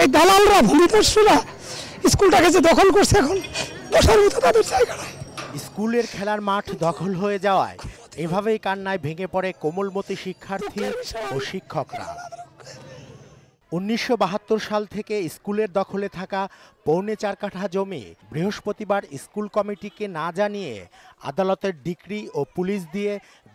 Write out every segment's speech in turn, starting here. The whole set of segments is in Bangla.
এই দালালরা ভূমিদস্যুরা স্কুলটাকে যে দখল করছে, এখন বসার মতো তাদের জায়গা নাই। স্কুলের খেলার মাঠ দখল হয়ে যাওয়ায় এভাবেই কান্নায় ভেঙে পড়ে কোমলমতি শিক্ষার্থী ও শিক্ষকরা। 1972 সাল থেকে স্কুলের দখলে থাকা 4.25 কাঠা জমি বৃহস্পতিবার স্কুল কমিটিকে না জানিয়ে আদালতের ডিক্রি ও পুলিশ দিয়ে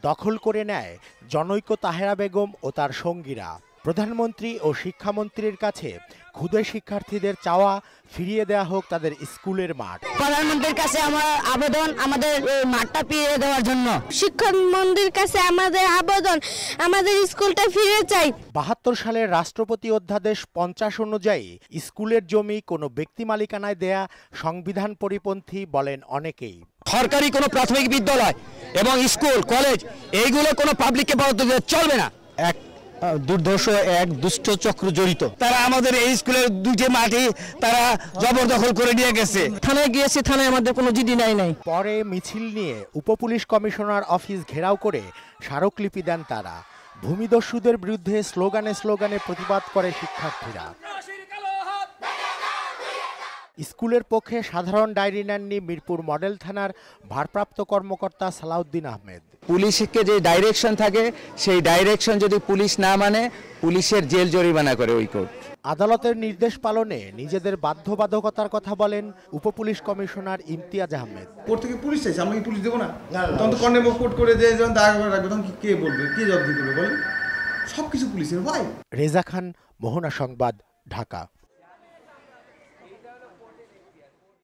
দখল করে নেয় জনৈক তাহেরা বেগম ও তার সঙ্গীরা। প্রধানমন্ত্রী ও শিক্ষামন্ত্রীর কাছে ক্ষুদে শিক্ষার্থীদের চাওয়া ফিরিয়ে দেওয়া হোক তাদের স্কুলের মাঠ। প্রধানমন্ত্রীর কাছে আমার আবেদন, আমাদের মাঠটা ফিরিয়ে দেওয়ার জন্য। শিক্ষামন্ত্রীর কাছে আমাদের আবেদন, আমাদের স্কুলটা ফিরে চাই। 72 সালের রাষ্ট্রপতি অধ্যাদেশ 50 অনুযায়ী স্কুলের জমি কোনো ব্যক্তি মালিকানায় দেয়া সংবিধান পরিপন্থী বলেন অনেকেই। সরকারি কোনো প্রাথমিক বিদ্যালয় এবং স্কুল কলেজ এইগুলো কোনো পাবলিককে বরাদ্দ দিতে চলবে না। এক দুর্ধর্ষ এক দুষ্ট চক্র জড়িত, তারা আমাদের এই স্কুলের দুটি মাটি তারা জবরদখল করে নিয়ে গেছে। থানায় গিয়েছে, থানায় আমাদের কোনো জিডি নাই। পরে মিছিল নিয়ে উপপুলিশ কমিশনার অফিস ঘেরাও করে স্মারকলিপি দেন তারা। ভূমিদস্যুদের বিরুদ্ধে স্লোগানে প্রতিবাদ করে শিক্ষার্থীরা। স্কুলের পক্ষে সাধারণ ডায়েরি নেননি মিরপুর মডেল থানার ভারপ্রাপ্ত কর্মকর্তা সালাউদ্দিন আহমেদ। পুলিশকে যে ডাইরেকশন থাকে সেই ডাইরেকশন যদি পুলিশ না মানে পুলিশের জেল জরিমানা করে ওই কোর্ট। আদালতের নির্দেশ পালনে নিজেদের বাধ্যবাধকতার কথা বলেন উপপুলিশ কমিশনার ইমতিয়াজ আহমেদ। কোর্ট থেকে পুলিশ চাইছে, আমরা কি পুলিশ দেবো না? তখন তো কন্ডেম কোর্ট করে দিয়ে যখন দাগ করে রাখবে তখন কে বলবে, কে জবাবদিহি করবে বলেন? সবকিছু পুলিশের ভাই। রেজা খান, মোহনা সংবাদ, ঢাকা।